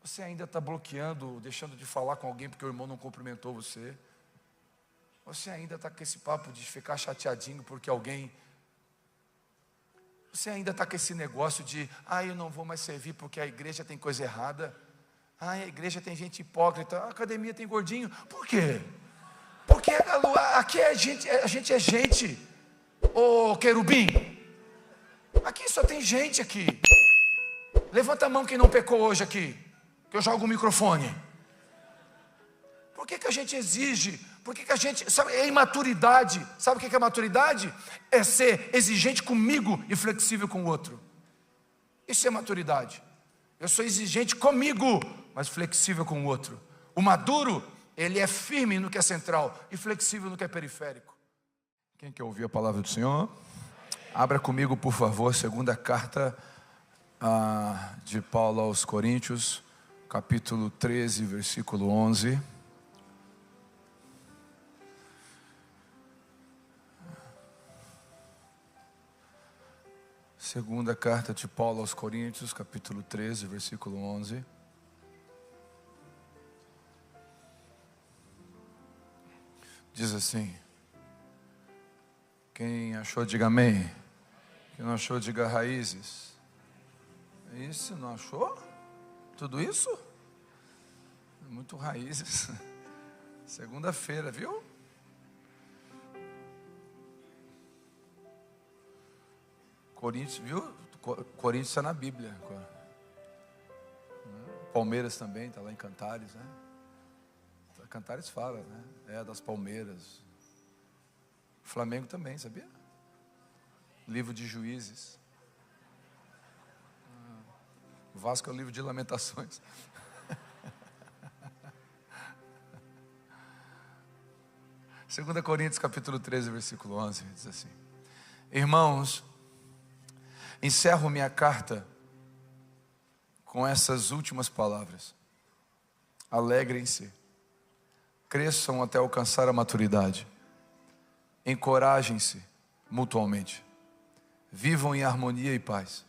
Você ainda está bloqueando, deixando de falar com alguém porque o irmão não cumprimentou você. Você ainda está com esse papo de ficar chateadinho porque alguém... Você ainda está com esse negócio de, eu não vou mais servir porque a igreja tem coisa errada. A igreja tem gente hipócrita, a academia tem gordinho. Por quê? Porque aqui a gente é gente. Ô querubim, aqui só tem gente aqui. Levanta a mão quem não pecou hoje aqui, que eu jogo o microfone. Por que a gente exige? Por que a gente... Sabe, é imaturidade. Sabe o que é maturidade? É ser exigente comigo e flexível com o outro. Isso é maturidade. Eu sou exigente comigo, mas flexível com o outro. O maduro, ele é firme no que é central e flexível no que é periférico. Quem quer ouvir a palavra do Senhor? Abra comigo, por favor, segunda carta de Paulo aos Coríntios, capítulo 13, versículo 11. Segunda carta de Paulo aos Coríntios, capítulo 13, versículo 11. Diz assim: quem achou, diga amém. Quem não achou, diga raízes. Isso, não achou? Tudo isso? Muito raízes. Segunda-feira, viu? Coríntios, viu? Coríntios está na Bíblia. Palmeiras também, está lá em Cantares, né? Cantares fala, né? É das Palmeiras. Flamengo também, sabia? Livro de Juízes. O Vasco é o livro de Lamentações. Segunda Coríntios capítulo 13, versículo 11, diz assim: irmãos, encerro minha carta com essas últimas palavras. Alegrem-se, cresçam até alcançar a maturidade, encorajem-se mutualmente, vivam em harmonia e paz.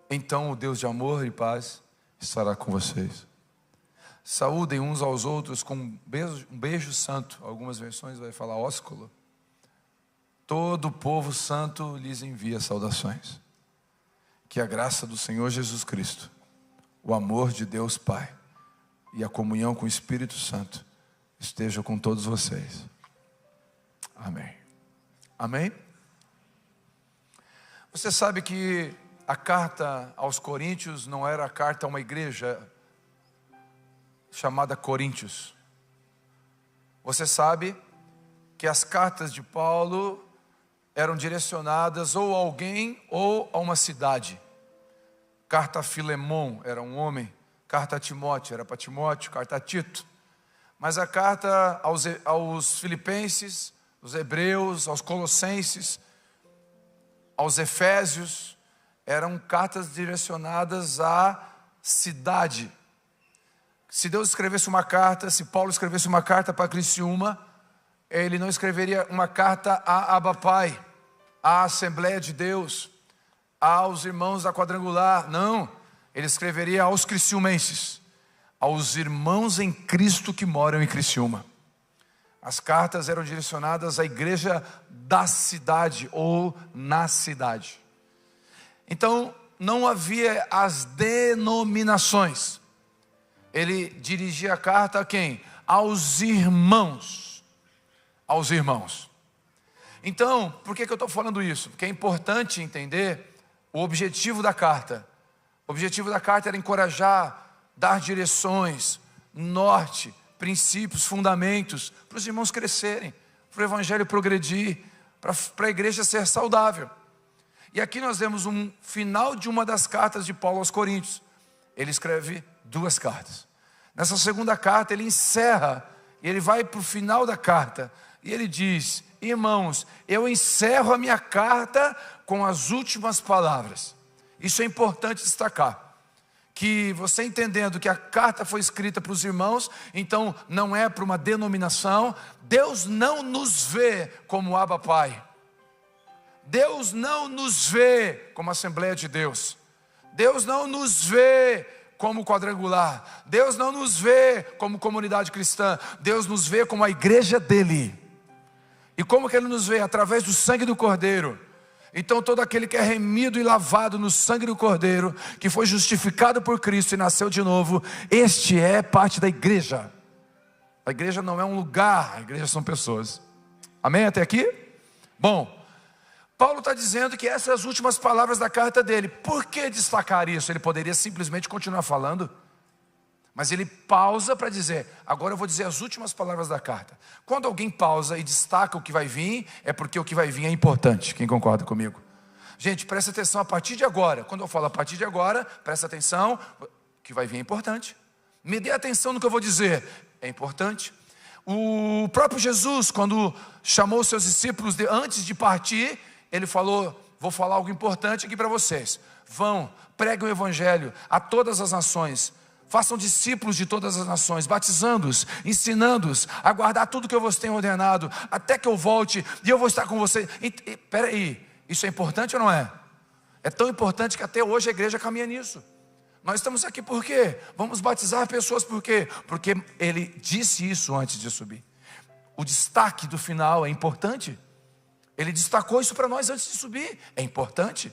Então o Deus de amor e paz estará com vocês. Saúdem uns aos outros com um beijo santo. Algumas versões vai falar ósculo. Todo o povo santo lhes envia saudações. Que a graça do Senhor Jesus Cristo, o amor de Deus Pai e a comunhão com o Espírito Santo esteja com todos vocês. Amém. Amém? Você sabe que a carta aos Coríntios não era a carta a uma igreja chamada Coríntios. Você sabe que as cartas de Paulo eram direcionadas ou a alguém ou a uma cidade. Carta a Filemon era um homem, carta a Timóteo era para Timóteo, carta a Tito. Mas a carta aos Filipenses, aos Hebreus, aos Colossenses, aos Efésios, eram cartas direcionadas à cidade. Se Deus escrevesse uma carta, se Paulo escrevesse uma carta para Criciúma, ele não escreveria uma carta a Abba Pai, à Assembleia de Deus, aos irmãos da Quadrangular. Não, ele escreveria aos criciumenses, aos irmãos em Cristo que moram em Criciúma. As cartas eram direcionadas à igreja da cidade ou na cidade. Então, não havia as denominações. Ele dirigia a carta a quem? Aos irmãos. Aos irmãos. Então, por que eu estou falando isso? Porque é importante entender o objetivo da carta. O objetivo da carta era encorajar, dar direções, norte, princípios, fundamentos, para os irmãos crescerem, para o evangelho progredir, para a igreja ser saudável. E aqui nós vemos um final de uma das cartas de Paulo aos Coríntios. Ele escreve 2 cartas. Nessa segunda carta ele encerra, e ele vai para o final da carta, e ele diz: irmãos, eu encerro a minha carta com as últimas palavras. Isso é importante destacar, que você entendendo que a carta foi escrita para os irmãos, então não é para uma denominação. Deus não nos vê como Abba Pai. Deus não nos vê como Assembleia de Deus. Deus não nos vê como quadrangular. Deus não nos vê como comunidade cristã. Deus nos vê como a igreja dele. E como que ele nos vê? Através do sangue do Cordeiro. Então todo aquele que é remido e lavado no sangue do Cordeiro, que foi justificado por Cristo e nasceu de novo, este é parte da igreja. A igreja não é um lugar, a igreja são pessoas. Amém até aqui? Bom, Paulo está dizendo que essas são as últimas palavras da carta dele. Por que destacar isso? Ele poderia simplesmente continuar falando, mas ele pausa para dizer, agora eu vou dizer as últimas palavras da carta. Quando alguém pausa e destaca o que vai vir, é porque o que vai vir é importante. Quem concorda comigo? Gente, presta atenção a partir de agora. Quando eu falo a partir de agora, presta atenção, o que vai vir é importante. Me dê atenção no que eu vou dizer, é importante. O próprio Jesus, quando chamou os seus discípulos antes de partir, ele falou, vou falar algo importante aqui para vocês. Vão, preguem o evangelho a todas as nações. Façam discípulos de todas as nações, batizando-os, ensinando-os a guardar tudo que eu vos tenho ordenado, até que eu volte e eu vou estar com vocês. Espera aí, isso é importante ou não é? É tão importante que até hoje a igreja caminha nisso. Nós estamos aqui por quê? Vamos batizar pessoas por quê? Porque ele disse isso antes de subir. O destaque do final é importante. Ele destacou isso para nós antes de subir. É importante.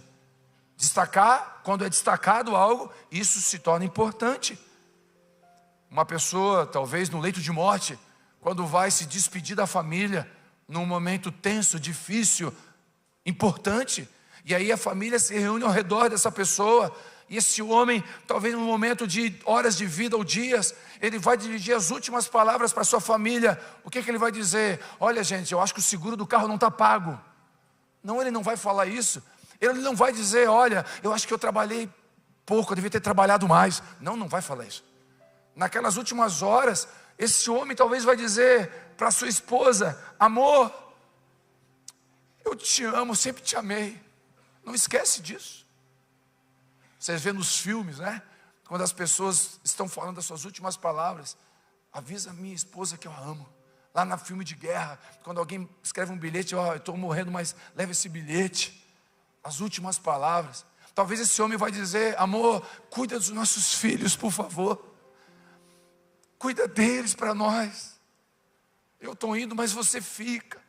Destacar, quando é destacado algo, isso se torna importante. Uma pessoa, talvez no leito de morte, quando vai se despedir da família, num momento tenso, difícil, importante, e aí a família se reúne ao redor dessa pessoa, e esse homem, talvez num momento de horas de vida ou dias, ele vai dirigir as últimas palavras para sua família. O que ele vai dizer? Olha gente, eu acho que o seguro do carro não está pago. Não, ele não vai falar isso. Ele não vai dizer, olha, eu acho que eu trabalhei pouco, eu devia ter trabalhado mais. Não, não vai falar isso. Naquelas últimas horas, esse homem talvez vai dizer para sua esposa, amor, eu te amo, sempre te amei. Não esquece disso. Vocês vêem nos filmes, né? Quando as pessoas estão falando das suas últimas palavras, avisa a minha esposa que eu a amo. Lá no filme de guerra, quando alguém escreve um bilhete, eu estou morrendo, mas leva esse bilhete. As últimas palavras. Talvez esse homem vai dizer, amor, cuida dos nossos filhos, por favor. Cuida deles para nós. Eu estou indo, mas você fica.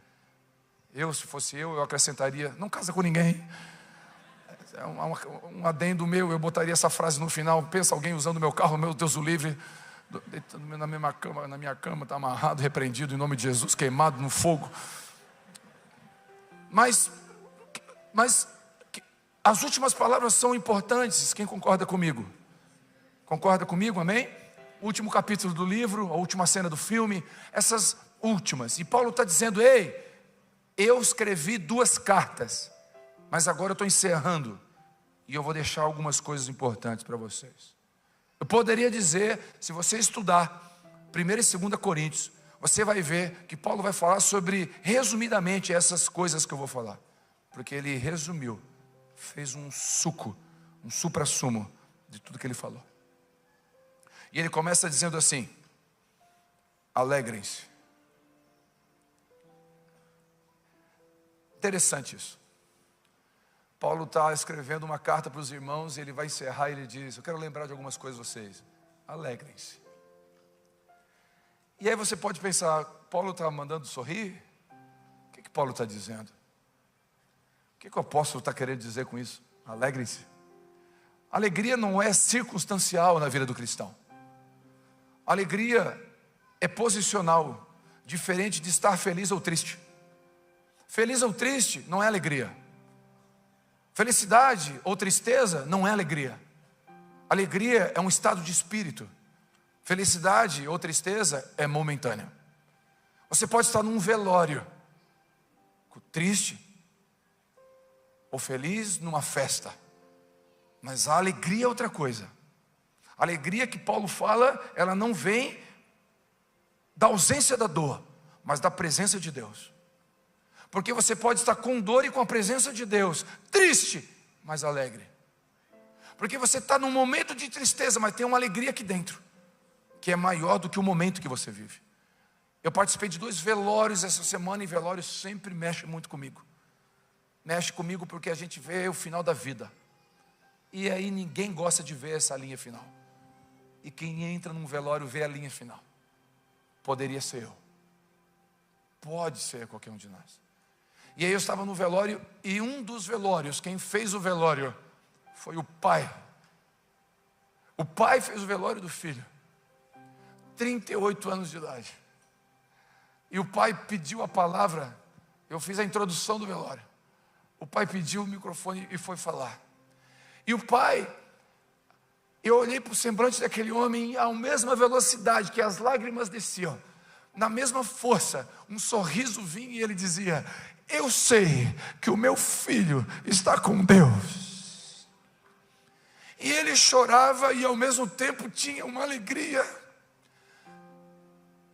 Se fosse eu acrescentaria, não casa com ninguém. É um adendo meu, eu botaria essa frase no final. Pensa alguém usando o meu carro, meu Deus o livre, deitando na minha cama, está amarrado, repreendido em nome de Jesus, queimado no fogo. Mas as últimas palavras são importantes. Quem concorda comigo? Concorda comigo, amém? Último capítulo do livro, a última cena do filme, essas últimas. E Paulo está dizendo, ei, eu escrevi 2 cartas, mas agora eu estou encerrando. E eu vou deixar algumas coisas importantes para vocês. Eu poderia dizer, se você estudar 1 e 2 Coríntios, você vai ver que Paulo vai falar sobre, resumidamente, essas coisas que eu vou falar. Porque ele resumiu, fez um suco, um supra-sumo de tudo que ele falou. E ele começa dizendo assim, alegrem-se. Interessante isso. Paulo está escrevendo uma carta para os irmãos e ele vai encerrar e ele diz, eu quero lembrar de algumas coisas a vocês. Alegrem-se. E aí você pode pensar, Paulo está mandando sorrir? O que Paulo está dizendo? O que o apóstolo está querendo dizer com isso? Alegrem-se. Alegria não é circunstancial na vida do cristão. Alegria é posicional, diferente de estar feliz ou triste. Feliz ou triste não é alegria. Felicidade ou tristeza não é alegria. Alegria é um estado de espírito. Felicidade ou tristeza é momentânea. Você pode estar num velório, triste ou feliz numa festa, mas a alegria é outra coisa. A alegria que Paulo fala, ela não vem da ausência da dor, mas da presença de Deus. Porque você pode estar com dor e com a presença de Deus, triste, mas alegre. Porque você está num momento de tristeza, mas tem uma alegria aqui dentro, que é maior do que o momento que você vive. Eu participei de 2 velórios essa semana, e velório sempre mexe muito comigo. Mexe comigo porque a gente vê o final da vida. E aí ninguém gosta de ver essa linha final. e quem entra num velório vê a linha final. Poderia ser eu. Pode ser qualquer um de nós. E aí eu estava no velório, e um dos velórios, quem fez o velório foi o pai. O pai fez o velório do filho, 38 anos de idade. E o pai pediu a palavra, eu fiz a introdução do velório. O pai pediu o microfone e foi falar. E o pai, eu olhei para o semblante daquele homem, à mesma velocidade que as lágrimas desciam, na mesma força, um sorriso vinha e ele dizia: eu sei que o meu filho está com Deus. E ele chorava e ao mesmo tempo tinha uma alegria.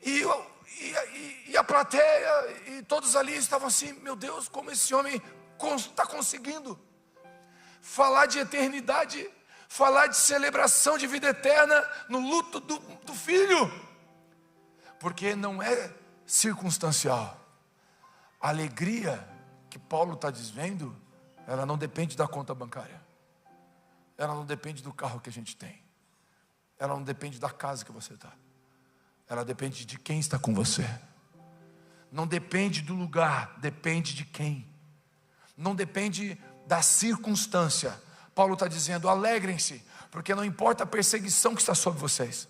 E a plateia e todos ali estavam assim: meu Deus, como esse homem está conseguindo falar de eternidade, falar de celebração de vida eterna no luto do filho. Porque não é circunstancial. A alegria que Paulo está dizendo, ela não depende da conta bancária. Ela não depende do carro que a gente tem. Ela não depende da casa que você está. Ela depende de quem está com você. Não depende do lugar, depende de quem. Não depende da circunstância. Paulo está dizendo: alegrem-se, porque não importa a perseguição que está sobre vocês.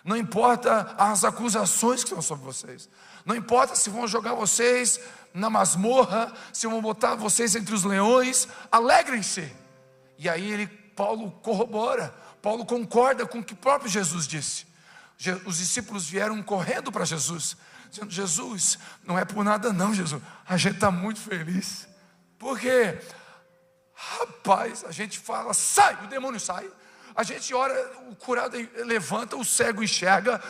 Não importa as acusações que estão sobre vocês. Não importa se vão jogar vocês na masmorra, se vão botar vocês entre os leões. Alegrem-se. E aí Paulo corrobora, Paulo concorda com o que o próprio Jesus disse. Os discípulos vieram correndo para Jesus, dizendo: Jesus, não é por nada não, Jesus, a gente está muito feliz. Por quê? Rapaz, a gente fala, sai, o demônio sai. A gente ora, o curado levanta, o cego enxerga.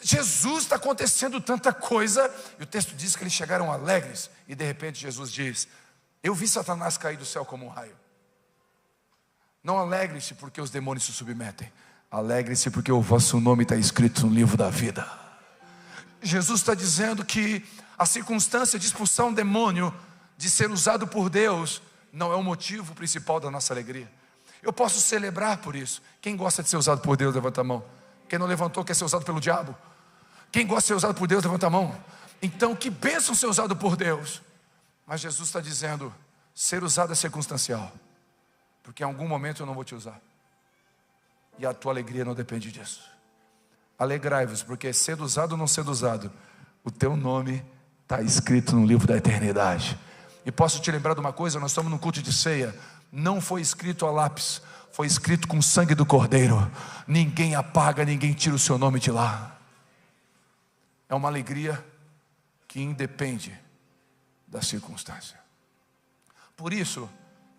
Jesus, está acontecendo tanta coisa. E o texto diz que eles chegaram alegres. E de repente Jesus diz: eu vi Satanás cair do céu como um raio. Não alegre-se porque os demônios se submetem. Alegre-se porque o vosso nome está escrito no livro da vida. Jesus está dizendo que a circunstância de expulsar um demônio, de ser usado por Deus, não é o motivo principal da nossa alegria. Eu posso celebrar por isso. Quem gosta de ser usado por Deus, levanta a mão. Quem não levantou quer ser usado pelo diabo. Quem gosta de ser usado por Deus, levanta a mão. Então, que bênção ser usado por Deus. Mas Jesus está dizendo: ser usado é circunstancial, porque em algum momento eu não vou te usar, e a tua alegria não depende disso. Alegrai-vos, porque sendo usado ou não sendo usado, o teu nome está escrito no livro da eternidade. E posso te lembrar de uma coisa: nós estamos num culto de ceia. Não foi escrito a lápis, foi escrito com o sangue do Cordeiro. Ninguém apaga, ninguém tira o seu nome de lá. É uma alegria que independe da circunstância. Por isso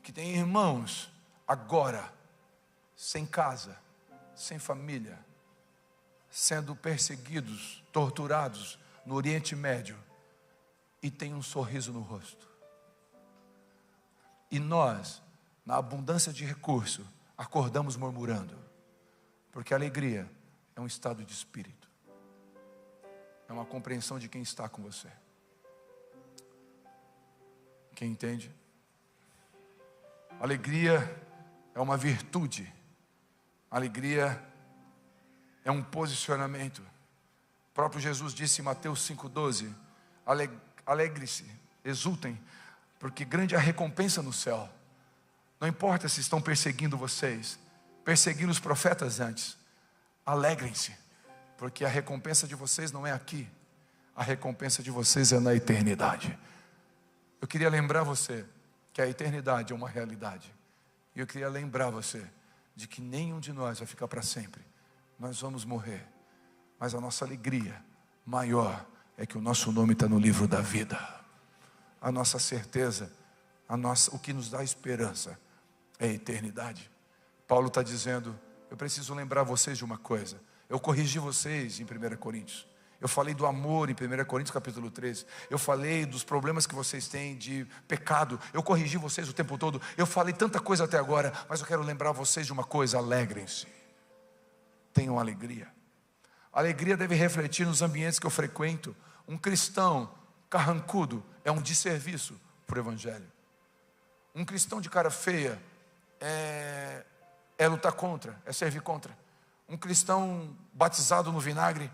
que tem irmãos agora sem casa, sem família, sendo perseguidos, torturados no Oriente Médio, e tem um sorriso no rosto. E nós, na abundância de recurso, acordamos murmurando, porque a alegria é um estado de espírito, é uma compreensão de quem está com você. Quem entende? Alegria é uma virtude, alegria é um posicionamento. O próprio Jesus disse em Mateus 5,12: alegre-se, exultem, porque grande é a recompensa no céu. Não importa se estão perseguindo vocês, perseguindo os profetas antes, alegrem-se, porque a recompensa de vocês não é aqui, a recompensa de vocês é na eternidade. Eu queria lembrar você que a eternidade é uma realidade, e eu queria lembrar você de que nenhum de nós vai ficar para sempre. Nós vamos morrer, mas a nossa alegria maior é que o nosso nome está no livro da vida. A nossa certeza, o que nos dá esperança é a eternidade. Paulo está dizendo: eu preciso lembrar vocês de uma coisa. Eu corrigi vocês em 1 Coríntios. Eu falei do amor em 1 Coríntios capítulo 13. Eu falei dos problemas que vocês têm de pecado. Eu corrigi vocês o tempo todo. Eu falei tanta coisa até agora, mas eu quero lembrar vocês de uma coisa: alegrem-se. Tenham alegria. A alegria deve refletir nos ambientes que eu frequento. Um cristão carrancudo é um desserviço para o Evangelho. Um cristão de cara feia é lutar contra, é servir contra. um cristão batizado no vinagre.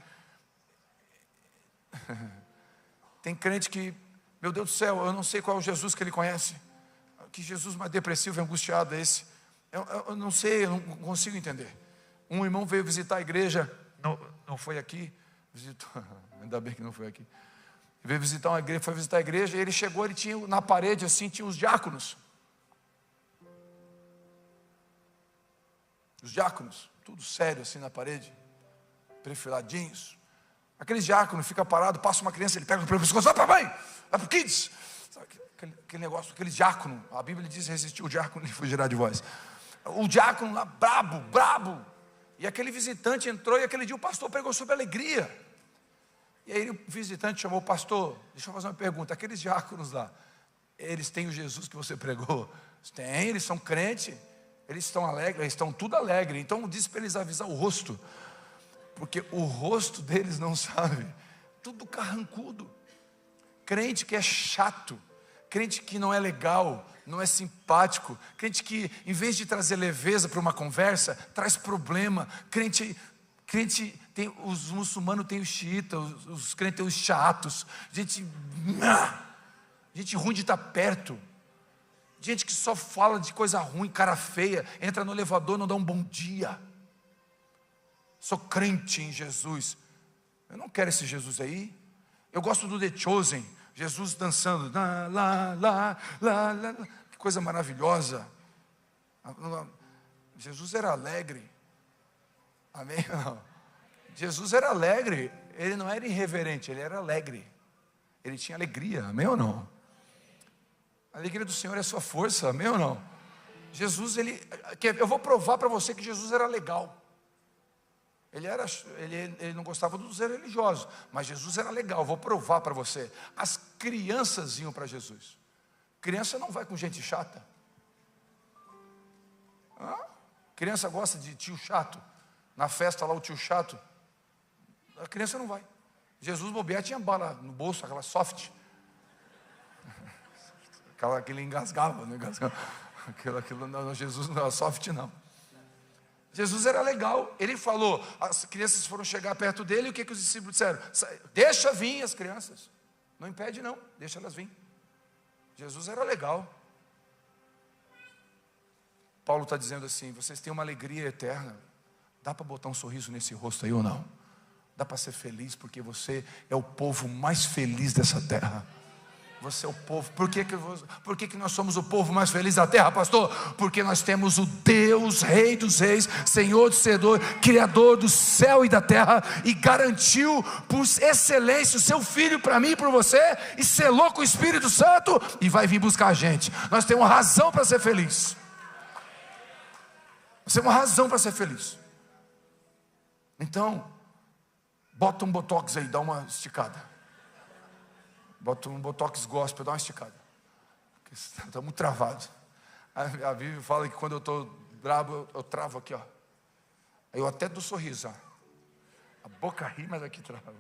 Tem crente que, meu Deus do céu, eu não sei qual é o Jesus que ele conhece. Que Jesus mais depressivo e angustiado é esse? Eu não sei, eu não consigo entender. Um irmão veio visitar a igreja, não foi aqui, visitou, ainda bem que não foi aqui. Veio visitar uma igreja, foi visitar a igreja, e ele chegou, ele tinha na parede assim, tinha os diáconos. Os diáconos, tudo sério assim na parede, perfiladinhos. Aqueles diáconos ficam parados, passa uma criança, ele pega o pescoço, vai para a mãe, vai para o kids. Sabe, aquele negócio, aquele diácono, a Bíblia diz: resistiu o diácono e fugirá de vós. O diácono lá, brabo. E aquele visitante entrou, e aquele dia o pastor pregou sobre alegria. E aí o visitante chamou o pastor: deixa eu fazer uma pergunta, aqueles diáconos lá, eles têm o Jesus que você pregou? Tem, eles são crentes, eles estão alegres, eles estão tudo alegres. Então disse para eles avisar o rosto, porque o rosto deles não sabe, tudo carrancudo. Crente que é chato, crente que não é legal, não é simpático, crente que em vez de trazer leveza para uma conversa, traz problema. Crente tem, os muçulmanos têm os xiitas, os crentes têm os chatos, gente ruim de estar perto, gente que só fala de coisa ruim, cara feia, entra no elevador, não dá um bom dia. Sou crente em Jesus. Eu não quero esse Jesus aí. Eu gosto do The Chosen, Jesus dançando, lá, que coisa maravilhosa. Jesus era alegre. Amém? Não. Jesus era alegre. Ele não era irreverente, ele era alegre. Ele tinha alegria, amém ou não? A alegria do Senhor é a sua força, amém ou não? Jesus, eu vou provar para você que Jesus era legal. Ele não gostava dos religiosos, mas Jesus era legal. Vou provar para você. As crianças iam para Jesus. Criança não vai com gente chata. Criança gosta de tio chato. Na festa lá o tio chato, a criança não vai. Jesus bobear tinha bala no bolso, aquela soft, que ele engasgava, não engasgava. Aquilo não, Jesus não, soft não. Jesus era legal. Ele falou, as crianças foram chegar perto dele, e o que os discípulos disseram? Deixa vir as crianças, não impede não, deixa elas vir. Jesus era legal. Paulo está dizendo assim: vocês têm uma alegria eterna. Dá para botar um sorriso nesse rosto aí ou não? Dá para ser feliz, porque você é o povo mais feliz dessa terra. Você é o povo. Por que nós somos o povo mais feliz da terra, pastor? Porque nós temos o Deus, Rei dos Reis, Senhor dos Senhores, Criador do céu e da terra, e garantiu por excelência o seu Filho para mim e para você, e selou com o Espírito Santo, e vai vir buscar a gente. Nós temos razão para ser feliz. Nós temos razão para ser feliz. Então, bota um botox aí, dá uma esticada. Bota um botox gospel, dá uma esticada. Está muito travado. A Vivi fala que quando eu estou bravo, eu travo aqui, ó. Aí eu até dou sorriso, ó. A boca ri, mas aqui trava.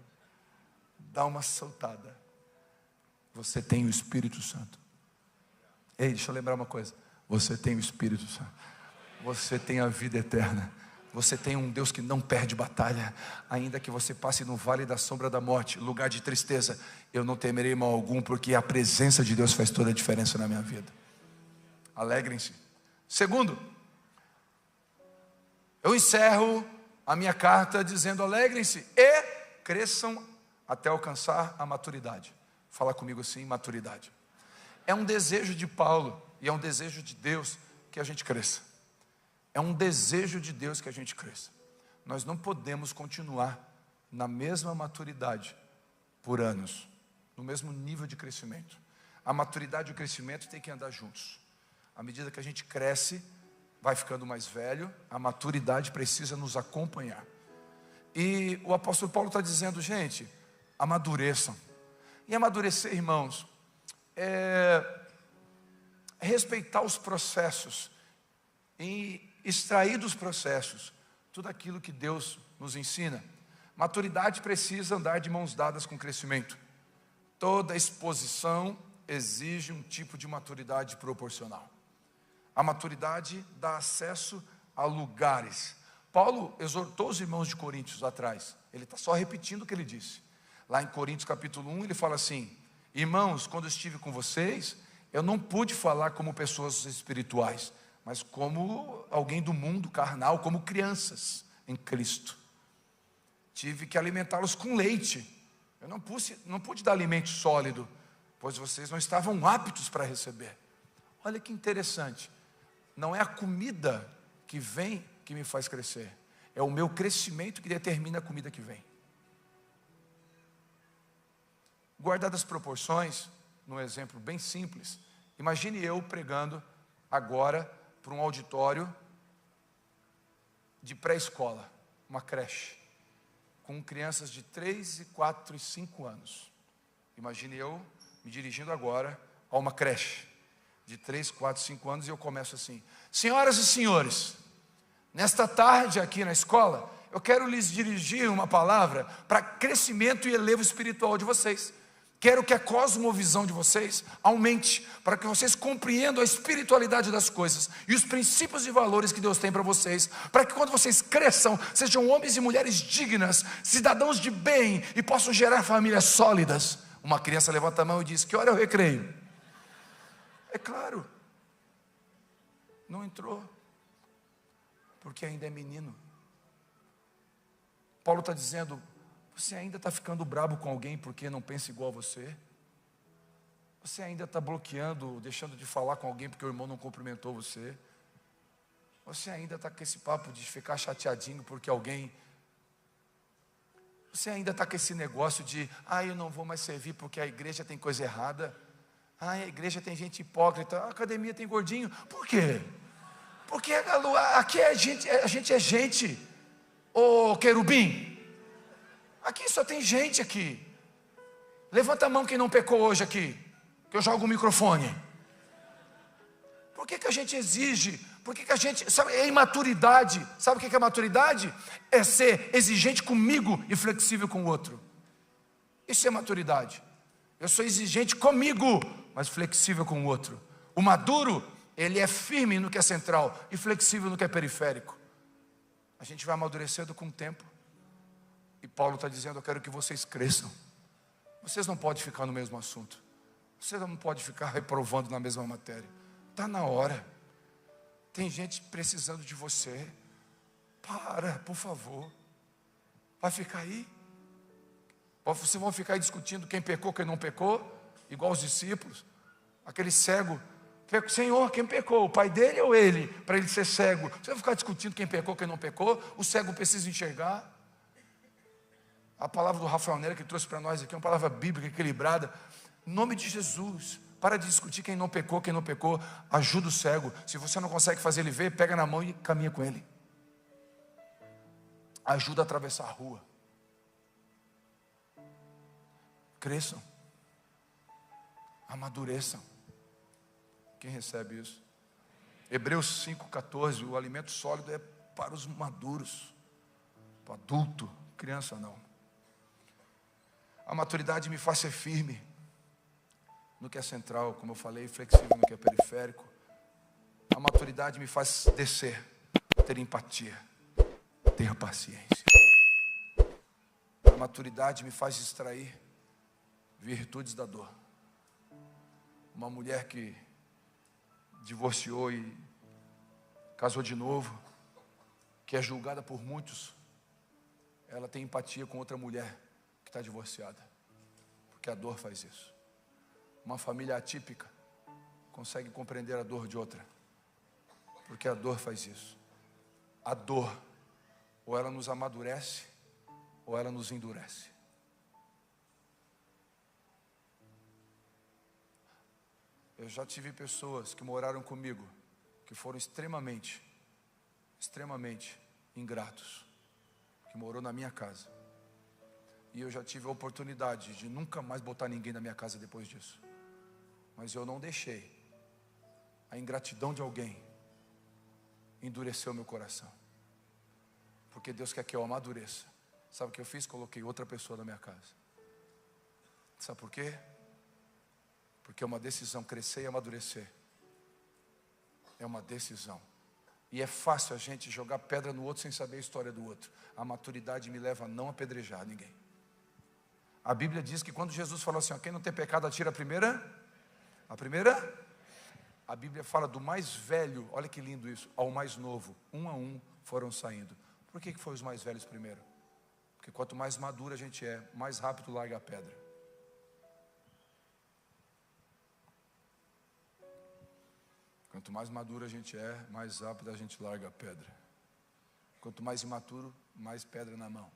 Dá uma soltada. Você tem o Espírito Santo. Ei, deixa eu lembrar uma coisa. Você tem o Espírito Santo. Você tem a vida eterna. Você tem um Deus que não perde batalha. Ainda que você passe no vale da sombra da morte, lugar de tristeza, eu não temerei mal algum, porque a presença de Deus faz toda a diferença na minha vida. Alegrem-se. Segundo, eu encerro a minha carta dizendo: alegrem-se e cresçam até alcançar a maturidade. Fala comigo assim: maturidade. É um desejo de Paulo e é um desejo de Deus que a gente cresça. É um desejo de Deus que a gente cresça. Nós não podemos continuar na mesma maturidade por anos, no mesmo nível de crescimento. A maturidade e o crescimento têm que andar juntos. À medida que a gente cresce, vai ficando mais velho, a maturidade precisa nos acompanhar. E o apóstolo Paulo está dizendo: gente, amadureçam. E amadurecer, irmãos, é respeitar os processos e extrair dos processos tudo aquilo que Deus nos ensina. Maturidade precisa andar de mãos dadas com crescimento. Toda exposição exige um tipo de maturidade proporcional. A maturidade dá acesso a lugares, Paulo exortou os irmãos de Coríntios atrás. Ele está só repetindo o que ele disse. Lá em Coríntios capítulo 1, ele fala assim: irmãos, quando eu estive com vocês, eu não pude falar como pessoas espirituais, mas como alguém do mundo carnal, como crianças em Cristo. Tive que alimentá-los com leite. Eu não pude dar alimento sólido, pois vocês não estavam aptos para receber. Olha que interessante. Não é a comida que vem que me faz crescer, é o meu crescimento que determina a comida que vem. Guardadas as proporções, num exemplo bem simples, imagine eu pregando agora para um auditório de pré-escola, uma creche, com crianças de 3, 4 e 5 anos. Imagine eu me dirigindo agora a uma creche de 3, 4, 5 anos, e eu começo assim: senhoras e senhores, nesta tarde aqui na escola, eu quero lhes dirigir uma palavra para crescimento e elevo espiritual de vocês. Quero que a cosmovisão de vocês aumente, para que vocês compreendam a espiritualidade das coisas e os princípios e valores que Deus tem para vocês, para que quando vocês cresçam, sejam homens e mulheres dignas, cidadãos de bem e possam gerar famílias sólidas. Uma criança levanta a mão e diz: que hora é o recreio? É claro, não entrou, porque ainda é menino. Paulo está dizendo: você ainda está ficando brabo com alguém porque não pensa igual a você? Você ainda está bloqueando, deixando de falar com alguém porque o irmão não cumprimentou você? Você ainda está com esse papo de ficar chateadinho porque alguém... Você ainda está com esse negócio de: eu não vou mais servir porque a igreja tem coisa errada. A igreja tem gente hipócrita, a academia tem gordinho. Por quê? Porque aqui a gente é gente, ô querubim. Aqui só tem gente aqui. Levanta a mão quem não pecou hoje aqui, que eu jogo o microfone. Por que a gente exige? Por que a gente... Sabe, é imaturidade. Sabe o que é maturidade? É ser exigente comigo e flexível com o outro. Isso é maturidade. Eu sou exigente comigo, mas flexível com o outro. O maduro, ele é firme no que é central e flexível no que é periférico. A gente vai amadurecendo com o tempo. E Paulo está dizendo: eu quero que vocês cresçam. Vocês não podem ficar no mesmo assunto. Vocês não podem ficar reprovando na mesma matéria. Está na hora. Tem gente precisando de você. Para, por favor. Vai ficar aí? Vocês vão ficar aí discutindo quem pecou, quem não pecou, igual os discípulos. Aquele cego: Senhor, quem pecou? O pai dele ou ele? Para ele ser cego. Você vai ficar discutindo quem pecou, quem não pecou? O cego precisa enxergar. A palavra do Rafael Neira que trouxe para nós aqui é uma palavra bíblica equilibrada. Em nome de Jesus, para de discutir quem não pecou, quem não pecou. Ajuda o cego. Se você não consegue fazer ele ver, pega na mão e caminha com ele. Ajuda a atravessar a rua. Cresçam. Amadureçam. Quem recebe isso? Hebreus 5,14. O alimento sólido é para os maduros, para o adulto, criança não. A maturidade me faz ser firme no que é central, como eu falei, flexível no que é periférico. A maturidade me faz descer, ter empatia, ter paciência. A maturidade me faz extrair virtudes da dor. Uma mulher que divorciou e casou de novo, que é julgada por muitos, ela tem empatia com outra mulher que está divorciada, porque a dor faz isso. Uma família atípica consegue compreender a dor de outra, porque a dor faz isso. A dor, ou ela nos amadurece, ou ela nos endurece. Eu já tive pessoas que moraram comigo, que foram extremamente ingratos, que morou na minha casa. E eu já tive a oportunidade de nunca mais botar ninguém na minha casa depois disso. Mas eu não deixei a ingratidão de alguém endurecer o meu coração. Porque Deus quer que eu amadureça. Sabe o que eu fiz? Coloquei outra pessoa na minha casa. Sabe por quê? Porque é uma decisão, crescer e amadurecer. É uma decisão. E é fácil a gente jogar pedra no outro sem saber a história do outro. A maturidade me leva a não apedrejar ninguém. A Bíblia diz que quando Jesus falou assim, ó, quem não tem pecado atira a primeira, a Bíblia fala do mais velho, olha que lindo isso, ao mais novo, um a um foram saindo. Por que foi os mais velhos primeiro? Porque quanto mais maduro a gente é, mais rápido larga a pedra. Quanto mais maduro a gente é, mais rápido a gente larga a pedra. Quanto mais imaturo, mais pedra na mão.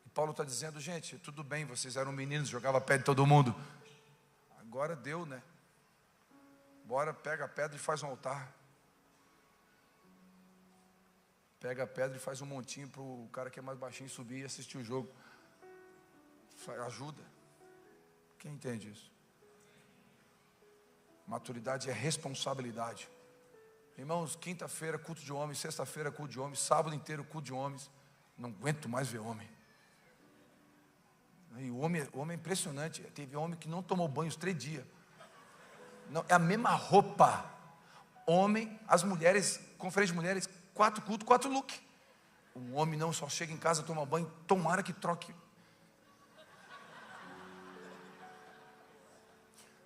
E Paulo está dizendo, gente, tudo bem, vocês eram meninos, jogavam pedra em todo mundo. Agora deu, né? Bora, pega a pedra e faz um altar. Pega a pedra e faz um montinho para o cara que é mais baixinho subir e assistir o jogo. Ajuda. Quem entende isso? Maturidade é responsabilidade. Irmãos, quinta-feira culto de homens, sexta-feira culto de homens, sábado inteiro culto de homens. Não aguento mais ver homem. E o homem é impressionante. Teve homem que não tomou banho os 3 dias. Não, é a mesma roupa. Homem, as mulheres, conferência de mulheres, 4 cultos, 4 look. O homem não, só chega em casa, toma banho, tomara que troque.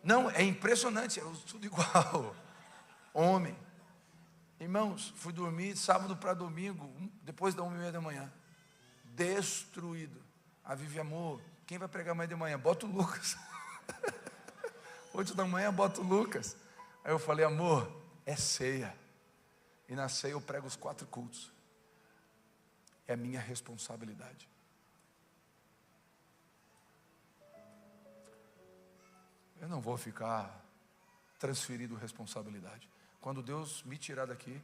Não, é impressionante, é tudo igual. Homem. Irmãos, fui dormir sábado para domingo, depois da 1h30 da manhã. Destruído. A Vivi, amor, quem vai pregar amanhã de manhã? Bota o Lucas. 8 da manhã, bota o Lucas. Aí eu falei, amor, é ceia. E na ceia eu prego os 4 cultos. É a minha responsabilidade. Eu não vou ficar transferindo responsabilidade. Quando Deus me tirar daqui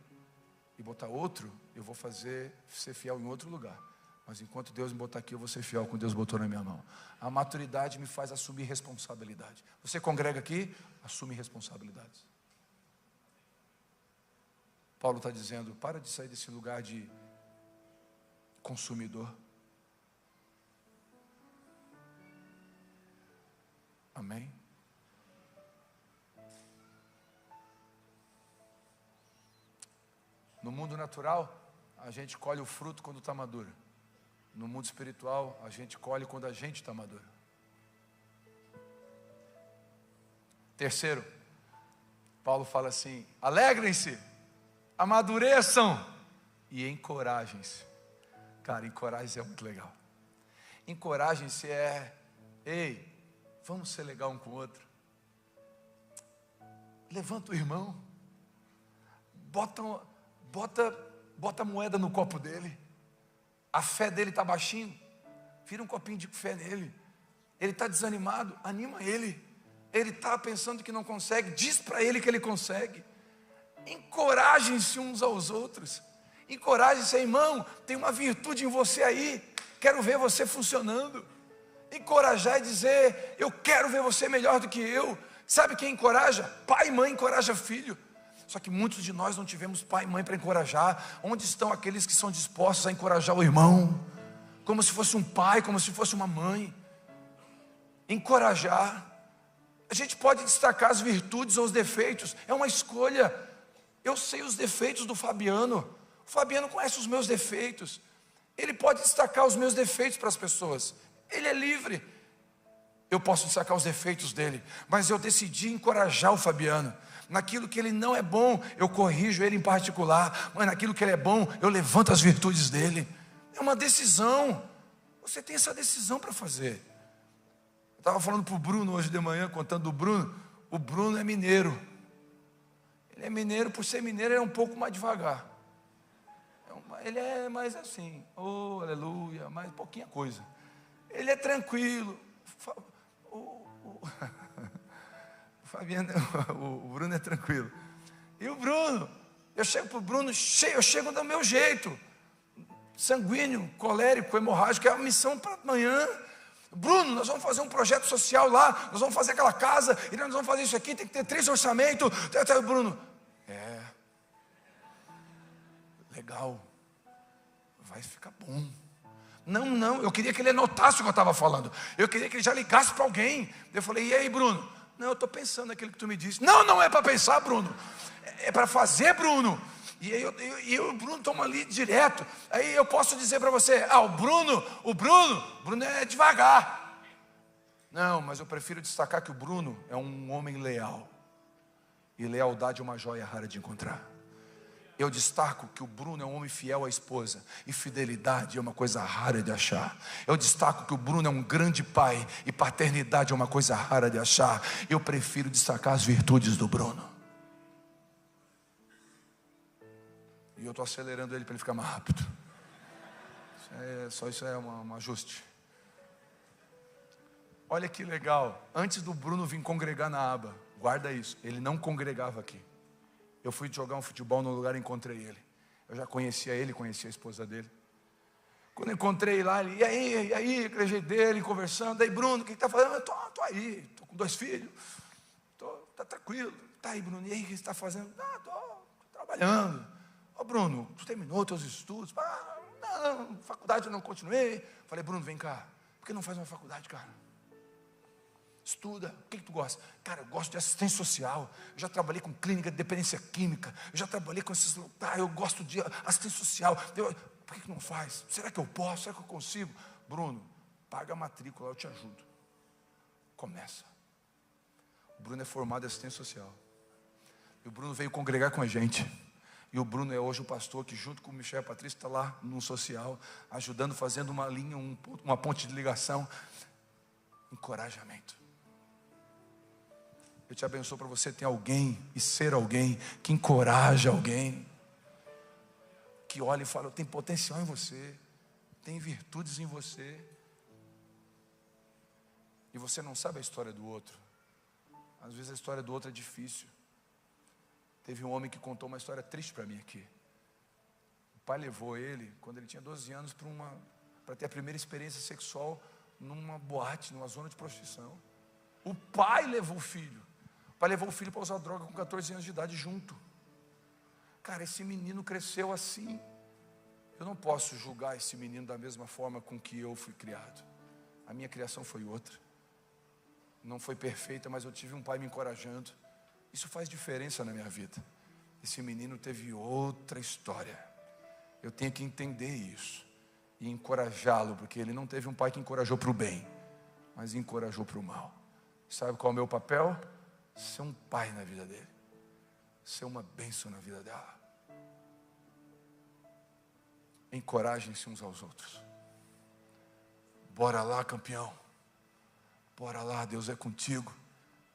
e botar outro, eu vou ser fiel em outro lugar. Mas enquanto Deus me botar aqui, eu vou ser fiel com Deus botou na minha mão. A maturidade me faz assumir responsabilidade. Você congrega aqui, assume responsabilidades. Paulo está dizendo, para de sair desse lugar de consumidor. Amém? No mundo natural, a gente colhe o fruto quando está maduro. No mundo espiritual, a gente colhe quando a gente está maduro. Terceiro, Paulo fala assim, alegrem-se, amadureçam e encorajem-se. Cara, encorajem-se é muito legal. Encorajem-se ei, vamos ser legal um com o outro. Levanta o irmão, bota moeda no copo dele. A fé dele está baixinho, vira um copinho de fé nele. Ele está desanimado, anima ele. Ele está pensando que não consegue, diz para ele que ele consegue. Encorajem-se uns aos outros. Encorajem-se, irmão, tem uma virtude em você aí, quero ver você funcionando. Encorajar e dizer, eu quero ver você melhor do que eu. Sabe quem encoraja? Pai e mãe encoraja filho. Só que muitos de nós não tivemos pai e mãe para encorajar. Onde estão aqueles que são dispostos a encorajar o irmão? Como se fosse um pai, como se fosse uma mãe. Encorajar. A gente pode destacar as virtudes ou os defeitos, é uma escolha. Eu sei os defeitos do Fabiano. O Fabiano conhece os meus defeitos. Ele pode destacar os meus defeitos para as pessoas. Ele é livre. Eu posso destacar os defeitos dele, mas eu decidi encorajar o Fabiano. Naquilo que ele não é bom, eu corrijo ele em particular, mas naquilo que ele é bom, eu levanto as virtudes dele. É uma decisão. Você tem essa decisão para fazer. Eu estava falando para o Bruno hoje de manhã, contando do Bruno. O Bruno é mineiro. Ele é mineiro, por ser mineiro, ele é um pouco mais devagar. Ele é mais assim, oh, aleluia, mais pouquinha coisa. Ele é tranquilo. Fabiano, o Bruno é tranquilo. E o Bruno, eu chego para o Bruno, eu chego do meu jeito. Sanguíneo, colérico, hemorrágico, é uma missão para amanhã. Bruno, nós vamos fazer um projeto social lá, nós vamos fazer aquela casa, e nós vamos fazer isso aqui, tem que ter 3 orçamentos. Bruno, legal, vai ficar bom. Não, eu queria que ele anotasse o que eu estava falando. Eu queria que ele já ligasse para alguém. Eu falei, e aí Bruno? Não, eu estou pensando naquilo que tu me disse. Não, não é para pensar, Bruno. É para fazer, Bruno. E o Bruno toma ali direto. Aí eu posso dizer para você, o Bruno é devagar. Não, mas eu prefiro destacar que o Bruno é um homem leal. E lealdade é uma joia rara de encontrar. Eu destaco que o Bruno é um homem fiel à esposa. E fidelidade é uma coisa rara de achar. Eu destaco que o Bruno é um grande pai. E paternidade é uma coisa rara de achar. Eu prefiro destacar as virtudes do Bruno. E eu estou acelerando ele para ele ficar mais rápido. Isso é um ajuste. Olha que legal. Antes do Bruno vir congregar na aba, guarda isso, ele não congregava aqui. Eu fui jogar um futebol no lugar e encontrei ele. Eu já conhecia ele, conhecia a esposa dele. Quando eu encontrei lá, ele, e aí, aquele jeito dele, conversando. Daí, Bruno, o que está fazendo? Eu tô aí, estou com 2 filhos. Tá tranquilo. Tá aí, Bruno, e aí, o que você está fazendo? Estou trabalhando. Bruno, tu terminou teus estudos? Não, faculdade eu não continuei. Falei, Bruno, vem cá. Por que não faz uma faculdade, cara? Estuda. O que tu gosta? Cara, eu gosto de assistência social. Eu já trabalhei com clínica de dependência química. Eu já trabalhei com esses... eu gosto de assistência social. Por que não faz? Será que eu posso? Será que eu consigo? Bruno, paga a matrícula, eu te ajudo. Começa. O Bruno é formado em assistência social. E o Bruno veio congregar com a gente. E o Bruno é hoje o pastor que junto com o Michel e a Patrícia está lá no social, ajudando, fazendo uma linha, uma ponte de ligação. Encorajamento. Eu te abençoo para você ter alguém e ser alguém que encoraja alguém. Que olha e fala, tem potencial em você, tem virtudes em você. E você não sabe a história do outro. Às vezes a história do outro é difícil. Teve um homem que contou uma história triste para mim aqui. O pai levou ele, quando ele tinha 12 anos, para ter a primeira experiência sexual numa boate, numa zona de prostituição. O pai levou o filho. O pai levou o filho para usar droga com 14 anos de idade junto. Cara, esse menino cresceu assim. Eu não posso julgar esse menino da mesma forma com que eu fui criado. A minha criação foi outra. Não foi perfeita, mas eu tive um pai me encorajando. Isso faz diferença na minha vida. Esse menino teve outra história. Eu tenho que entender isso e encorajá-lo, porque ele não teve um pai que encorajou para o bem, mas encorajou para o mal. Sabe qual é o meu papel? Ser um pai na vida dele, ser uma bênção na vida dela. Encorajem-se uns aos outros. Bora lá, campeão. Bora lá, Deus é contigo.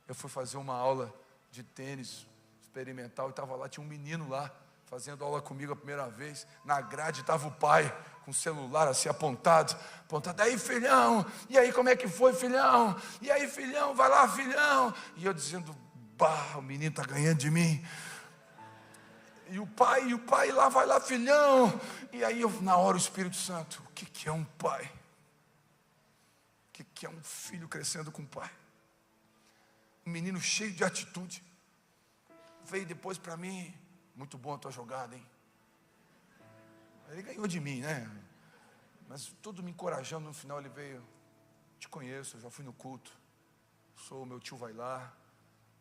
Eu fui fazer uma aula de tênis experimental e estava lá, tinha um menino lá fazendo aula comigo a primeira vez. Na grade estava o pai com o celular assim apontado. Aí, filhão, e aí como é que foi, filhão? E aí, filhão, vai lá, filhão. E eu dizendo, o menino está ganhando de mim. E o pai lá, vai lá, filhão. E aí, na hora, o Espírito Santo, o que é um pai? O que é um filho crescendo com o pai? Um menino cheio de atitude. Veio depois para mim, muito bom a tua jogada, hein? Ele ganhou de mim, né? Mas tudo me encorajando, no final ele veio, te conheço, eu já fui no culto, sou meu tio vai lá.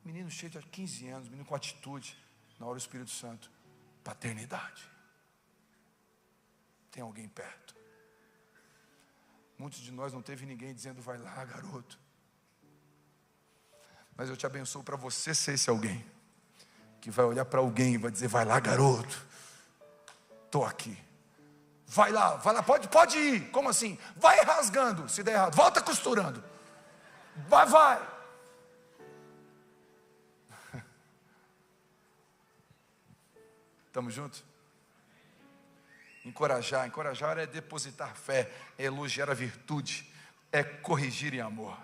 Menino cheio de 15 anos, menino com atitude. Na hora o Espírito Santo, paternidade. Tem alguém perto. Muitos de nós não teve ninguém dizendo, vai lá, garoto. Mas eu te abençoo para você ser esse alguém, que vai olhar para alguém e vai dizer, vai lá, garoto, estou aqui. Vai lá, pode ir. Como assim? Vai rasgando, se der errado, volta costurando. Vai. Estamos juntos? Encorajar é depositar fé, é elogiar a virtude, é corrigir em amor.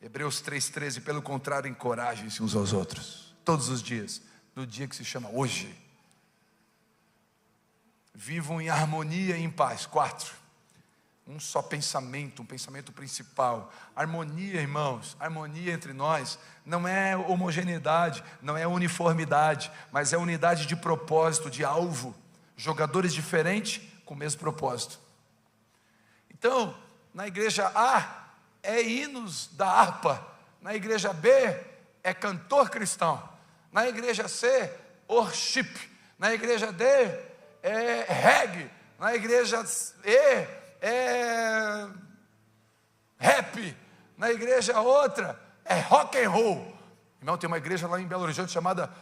Hebreus 3,13, pelo contrário, encorajem-se uns aos outros, todos os dias, no dia que se chama hoje. Vivam em harmonia e em paz. 4, um só pensamento, um pensamento principal. Harmonia, irmãos, harmonia entre nós, não é homogeneidade, não é uniformidade, mas é unidade de propósito, de alvo. Jogadores diferentes com o mesmo propósito. Então, na igreja A, é hinos da harpa. Na igreja B, é cantor cristão. Na igreja C, worship. Na igreja D, é reggae. Na igreja E, é rap. Na igreja outra, é rock and roll. Irmão, tem uma igreja lá em Belo Horizonte chamada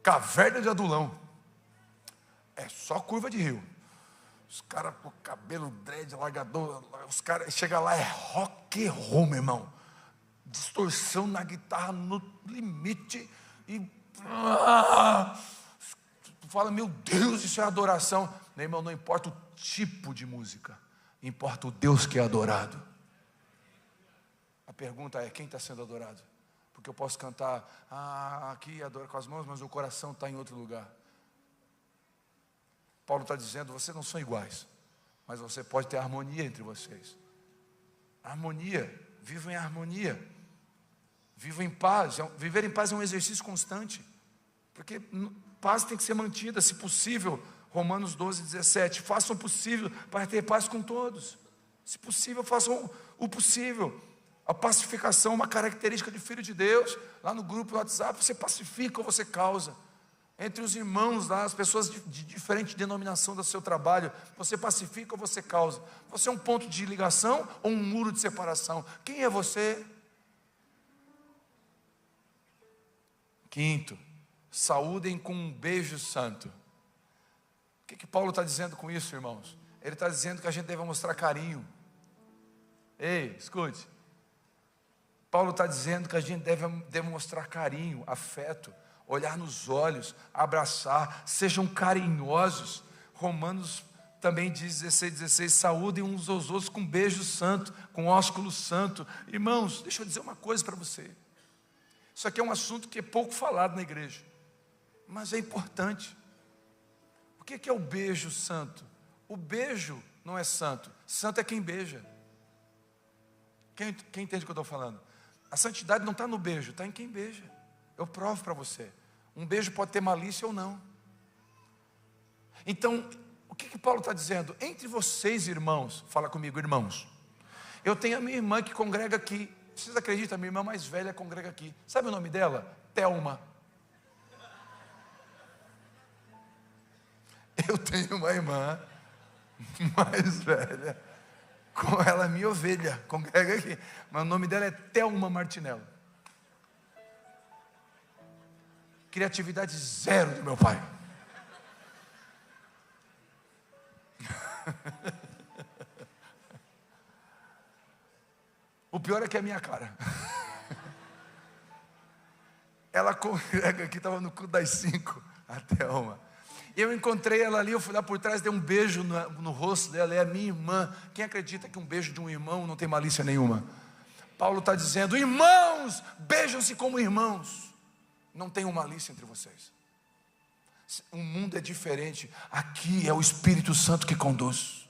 Caverna de Adulão. É só curva de rio. Os caras com cabelo dread, largador, os caras chegam lá, é rock and roll, meu irmão. Distorção na guitarra no limite. E tu fala, meu Deus, isso é adoração. Meu irmão, não importa o tipo de música, importa o Deus que é adorado. A pergunta é, quem está sendo adorado? Porque eu posso cantar, aqui adoro com as mãos, mas o coração está em outro lugar. Paulo está dizendo, vocês não são iguais, mas você pode ter harmonia entre vocês. Harmonia, vivam em harmonia. Vivam em paz. Viver em paz é um exercício constante, porque paz tem que ser mantida, se possível. Romanos 12, 17, façam o possível para ter paz com todos. Se possível, façam o possível. A pacificação é uma característica de filho de Deus. Lá no grupo do WhatsApp, você pacifica ou você causa. Entre os irmãos lá, as pessoas de diferente denominação do seu trabalho, você pacifica ou você causa. Você é um ponto de ligação ou um muro de separação? Quem é você? Quinto, saúdem com um beijo santo. O que Paulo está dizendo com isso, irmãos? Ele está dizendo que a gente deve mostrar carinho. Ei, escute. Paulo está dizendo que a gente deve mostrar carinho, afeto, olhar nos olhos, abraçar, sejam carinhosos. Romanos também diz 16, saúdem uns aos outros com beijo santo, com ósculo santo. Irmãos, deixa eu dizer uma coisa para você. Isso aqui é um assunto que é pouco falado na igreja, mas é importante. O que é o beijo santo? O beijo não é santo, santo é quem beija. Quem entende o que eu estou falando? A santidade não está no beijo, está em quem beija. Eu provo para você. Um beijo pode ter malícia ou não. Então, o que Paulo está dizendo? Entre vocês, irmãos, fala comigo, irmãos. Eu tenho a minha irmã que congrega aqui. Vocês acreditam? A minha irmã mais velha congrega aqui. Sabe o nome dela? Thelma. Eu tenho uma irmã mais velha. Com ela, minha ovelha, congrega aqui. Mas o nome dela é Thelma Martinello. Criatividade zero do meu pai. O pior é que é a minha cara. Ela congrega aqui, estava no culto das 5, a Thelma. Eu encontrei ela ali, eu fui lá por trás, dei um beijo no rosto dela, é a minha irmã. Quem acredita que um beijo de um irmão não tem malícia nenhuma? Paulo está dizendo, irmãos, beijam-se como irmãos. Não tenham malícia entre vocês. O mundo é diferente, aqui é o Espírito Santo que conduz.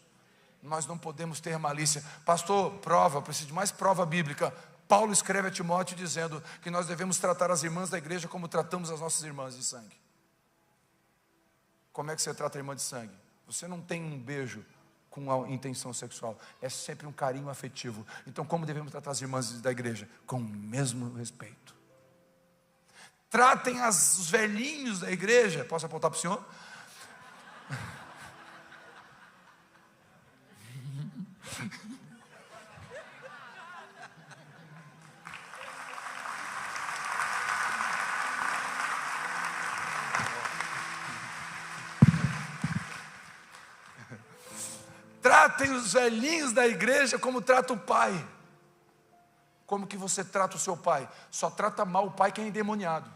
Nós não podemos ter malícia. Pastor, prova, preciso de mais prova bíblica. Paulo escreve a Timóteo dizendo que nós devemos tratar as irmãs da igreja como tratamos as nossas irmãs de sangue. Como é que você trata a irmã de sangue? Você não tem um beijo com a intenção sexual, é sempre um carinho afetivo. Então como devemos tratar as irmãs da igreja? Com o mesmo respeito. Tratem os velhinhos da igreja. Posso apontar para o senhor? Tratem os velhinhos da igreja como trata o pai. Como que você trata o seu pai? Só trata mal o pai que é endemoniado.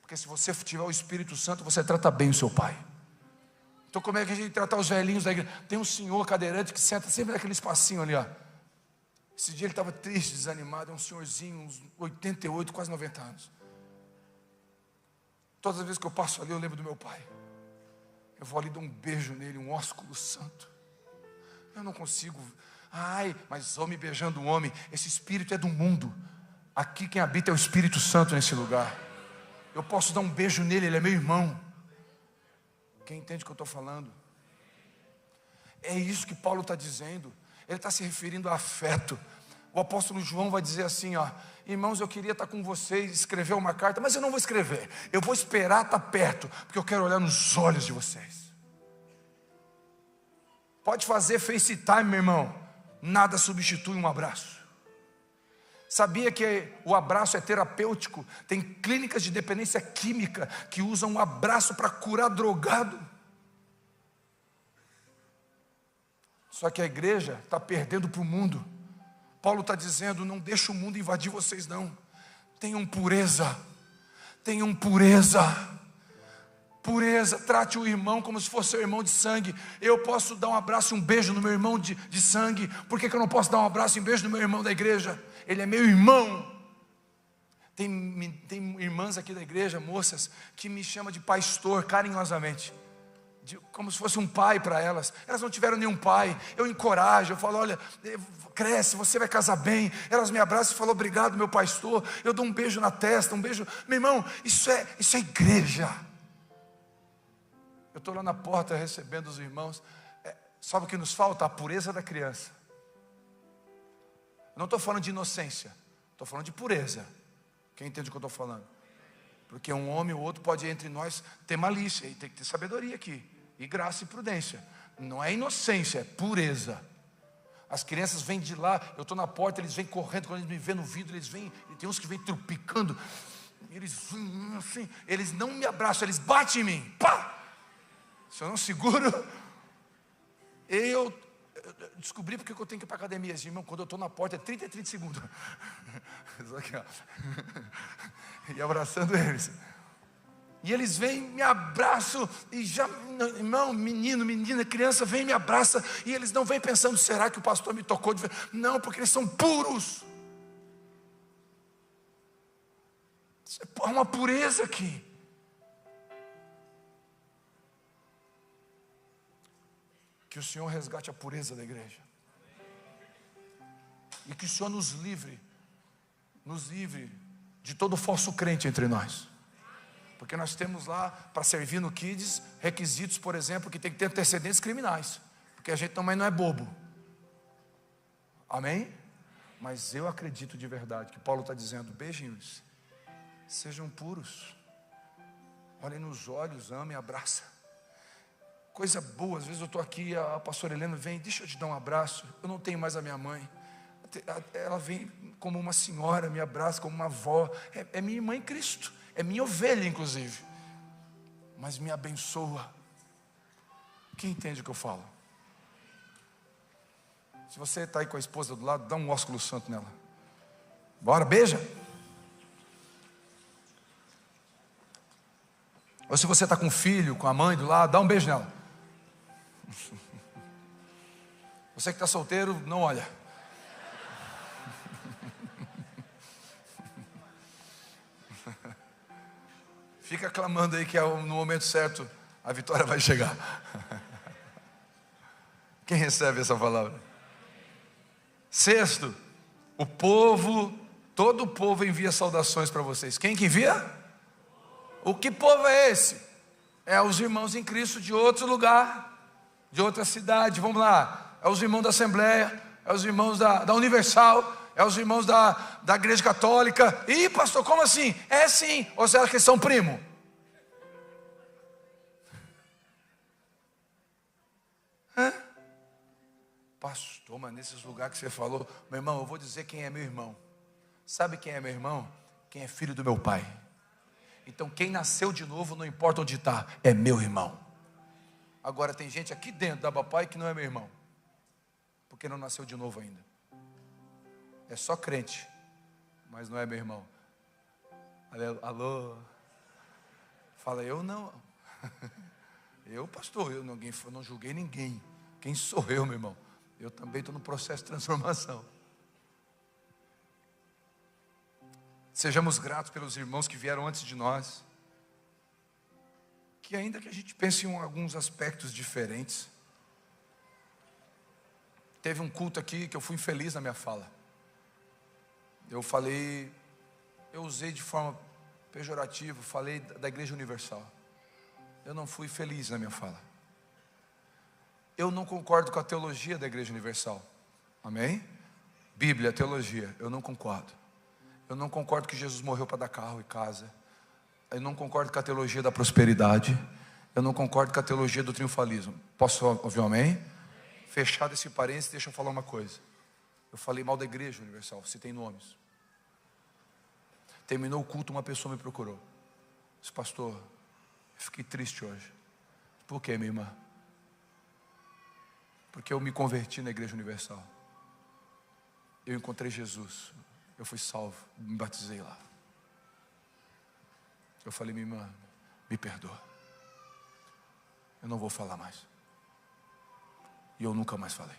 Porque se você tiver o Espírito Santo, você trata bem o seu pai. Então como é que a gente trata os velhinhos da igreja? Tem um senhor cadeirante que senta sempre naquele espacinho ali, ó. Esse dia ele estava triste, desanimado. É um senhorzinho, uns 88, quase 90 anos. Todas as vezes que eu passo ali, eu lembro do meu pai. Eu vou ali dar um beijo nele, um ósculo santo. Eu não consigo. Ai, mas homem beijando um homem. Esse espírito é do mundo. Aqui quem habita é o Espírito Santo nesse lugar. Eu posso dar um beijo nele, ele é meu irmão. Quem entende o que eu estou falando? É isso que Paulo está dizendo. Ele está se referindo a afeto. O apóstolo João vai dizer assim, ó: irmãos, eu queria estar com vocês, escrever uma carta, mas eu não vou escrever, eu vou esperar estar perto, porque eu quero olhar nos olhos de vocês. Pode fazer FaceTime, meu irmão, nada substitui um abraço. Sabia que o abraço é terapêutico? Tem clínicas de dependência química que usam o abraço para curar drogado. Só que a igreja está perdendo para o mundo. Paulo está dizendo: não deixa o mundo invadir vocês não. Tenham pureza. Tenham pureza. Pureza, trate o irmão como se fosse seu irmão de sangue. Eu posso dar um abraço e um beijo no meu irmão de sangue. Por que eu não posso dar um abraço e um beijo no meu irmão da igreja? Ele é meu irmão. Tem irmãs aqui da igreja, moças, que me chamam de pastor carinhosamente, como se fosse um pai para elas. Elas não tiveram nenhum pai. Eu encorajo, eu falo: olha, cresce, você vai casar bem. Elas me abraçam e falam: obrigado, meu pastor. Eu dou um beijo na testa, um beijo. Meu irmão, isso é igreja. Eu estou lá na porta recebendo os irmãos. Sabe o que nos falta? A pureza da criança. Eu não estou falando de inocência, estou falando de pureza. Quem entende o que eu estou falando? Porque um homem ou outro pode entre nós ter malícia, e tem que ter sabedoria aqui, e graça e prudência. Não é inocência, é pureza. As crianças vêm de lá, eu estou na porta, eles vêm correndo, quando eles me vêem no vidro, eles vêm, e tem uns que vêm tropicando, eles assim, eles não me abraçam, eles batem em mim, pá! Se eu não seguro, eu descobri porque eu tenho que ir para a academia. Irmão, quando eu estou na porta é 30 segundos. Só aqui, ó. E abraçando eles. E eles vêm, me abraçam, e já, irmão, menino, menina, criança, vem, me abraça, e eles não vêm pensando: será que o pastor me tocou? Não, porque eles são puros. Há uma pureza aqui. Que o Senhor resgate a pureza da igreja. E que o Senhor nos livre de todo falso crente entre nós. Porque nós temos lá, para servir no Kids, requisitos, por exemplo, que tem que ter antecedentes criminais. Porque a gente também não é bobo. Amém? Mas eu acredito de verdade que Paulo está dizendo: beijinhos, sejam puros, olhem nos olhos, amem, abraça. Coisa boa. Às vezes eu estou aqui, a pastora Helena vem: deixa eu te dar um abraço. Eu não tenho mais a minha mãe. Ela vem como uma senhora, me abraça como uma avó. É minha irmã em Cristo, é minha ovelha inclusive, mas me abençoa. Quem entende o que eu falo? Se você está aí com a esposa do lado, dá um ósculo santo nela. Bora, beija. Ou se você está com o filho, com a mãe do lado, dá um beijo nela. Você que está solteiro, não olha. Fica clamando aí que no momento certo a vitória vai chegar. Quem recebe essa palavra? Sexto, todo o povo envia saudações para vocês. Quem que envia? O que povo é esse? É os irmãos em Cristo de outro lugar, de outra cidade. Vamos lá, é os irmãos da Assembleia, é os irmãos da Universal, é os irmãos da Igreja Católica. Ih, pastor, como assim? É sim. Ou será que eles são primo? Hã? Pastor, mas nesses lugares que você falou, meu irmão, eu vou dizer quem é meu irmão. Sabe quem é meu irmão? Quem é filho do meu pai. Então quem nasceu de novo, não importa onde está, é meu irmão. Agora tem gente aqui dentro da papai que não é meu irmão, porque não nasceu de novo ainda. É só crente, mas não é meu irmão. Alô? Fala: eu não. Eu, pastor, eu não julguei ninguém. Quem sou eu, meu irmão? Eu também estou no processo de transformação. Sejamos gratos pelos irmãos que vieram antes de nós, que ainda que a gente pense em alguns aspectos diferentes. Teve um culto aqui que eu fui infeliz na minha fala. Eu usei de forma pejorativa, falei da Igreja Universal. Eu não fui feliz na minha fala. Eu não concordo com a teologia da Igreja Universal. Amém? Bíblia, teologia, eu não concordo. Eu não concordo que Jesus morreu para dar carro e casa. Eu não concordo com a teologia da prosperidade. Eu não concordo com a teologia do triunfalismo. Posso ouvir um amém? Fechado esse parênteses, deixa eu falar uma coisa. Eu falei mal da Igreja Universal, citei nomes. Terminou o culto, uma pessoa me procurou. Disse: pastor, eu fiquei triste hoje. Por quê, minha irmã? Porque eu me converti na Igreja Universal. Eu encontrei Jesus. Eu fui salvo, me batizei lá. Eu falei: minha irmã, me perdoa. Eu não vou falar mais. E eu nunca mais falei.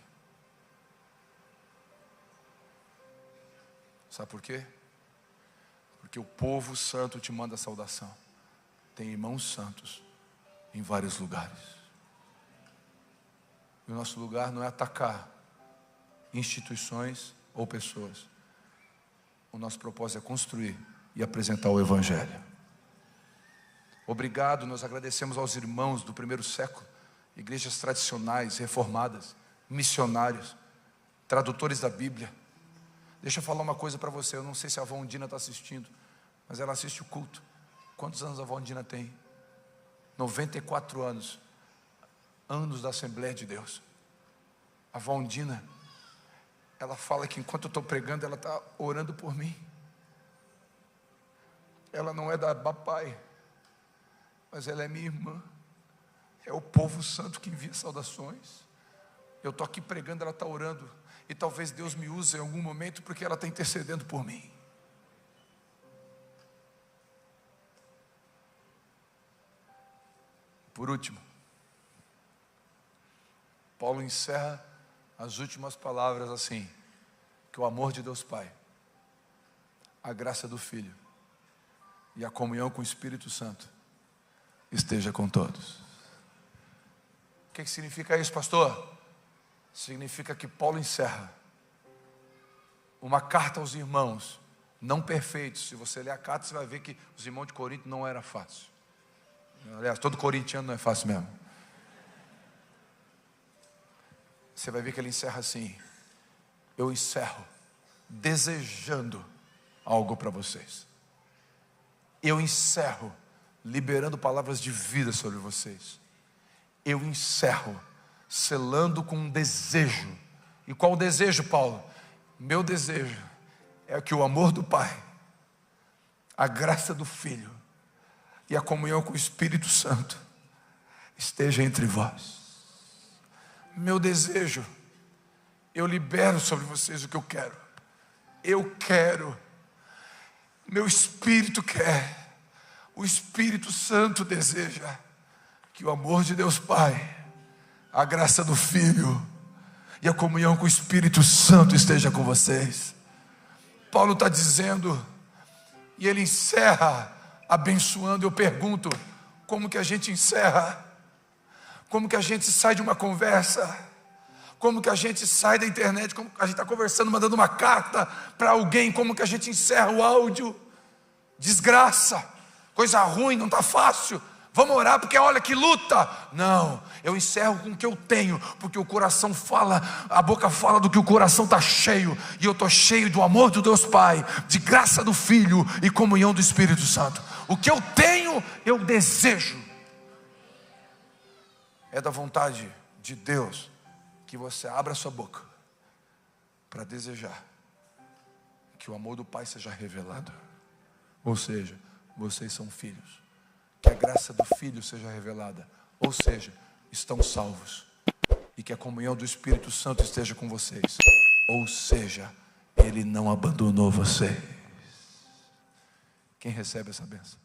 Sabe por quê? Porque o povo santo te manda saudação. Tem irmãos santos em vários lugares. E o nosso lugar não é atacar instituições ou pessoas. O nosso propósito é construir e apresentar o Evangelho. Obrigado, nós agradecemos aos irmãos do primeiro século, igrejas tradicionais, reformadas, missionários, tradutores da Bíblia. Deixa eu falar uma coisa para você. Eu não sei se a avó Undina está assistindo, mas ela assiste o culto. Quantos anos a avó Undina tem? 94 anos. Anos da Assembleia de Deus. A avó Undina, ela fala que enquanto eu estou pregando, ela está orando por mim. Ela não é da papai, mas ela é minha irmã. É o povo santo que envia saudações. Eu estou aqui pregando, ela está orando. E talvez Deus me use em algum momento, porque ela está intercedendo por mim. Por último, Paulo encerra as últimas palavras assim: que o amor de Deus Pai, a graça do Filho e a comunhão com o Espírito Santo esteja com todos. O que significa isso, pastor? Significa que Paulo encerra uma carta aos irmãos não perfeitos. Se você ler a carta, você vai ver que os irmãos de Corinto não era fácil. Aliás, todo corintiano não é fácil mesmo. Você vai ver que ele encerra assim: eu encerro desejando algo para vocês. Eu encerro liberando palavras de vida sobre vocês. Eu encerro selando com um desejo. E qual o desejo, Paulo? Meu desejo é que o amor do Pai, a graça do Filho e a comunhão com o Espírito Santo esteja entre vós. Meu desejo, eu libero sobre vocês o que eu quero. Eu quero, meu espírito quer, o Espírito Santo deseja que o amor de Deus Pai, a graça do Filho e a comunhão com o Espírito Santo esteja com vocês. Paulo está dizendo, e ele encerra abençoando. Eu pergunto, como que a gente encerra? Como que a gente sai de uma conversa? Como que a gente sai da internet? Como que a gente está conversando, mandando uma carta para alguém? Como que a gente encerra o áudio? Desgraça, coisa ruim, não está fácil. Vamos orar porque olha que luta. Não, eu encerro com o que eu tenho, porque o coração fala, a boca fala do que o coração está cheio. E eu estou cheio do amor do Deus Pai, de graça do Filho e comunhão do Espírito Santo. O que eu tenho, eu desejo. É da vontade de Deus que você abra a sua boca para desejar que o amor do Pai seja revelado. Ou seja, vocês são filhos. Que a graça do Filho seja revelada. Ou seja, estão salvos. E que a comunhão do Espírito Santo esteja com vocês. Ou seja, Ele não abandonou vocês. Quem recebe essa bênção?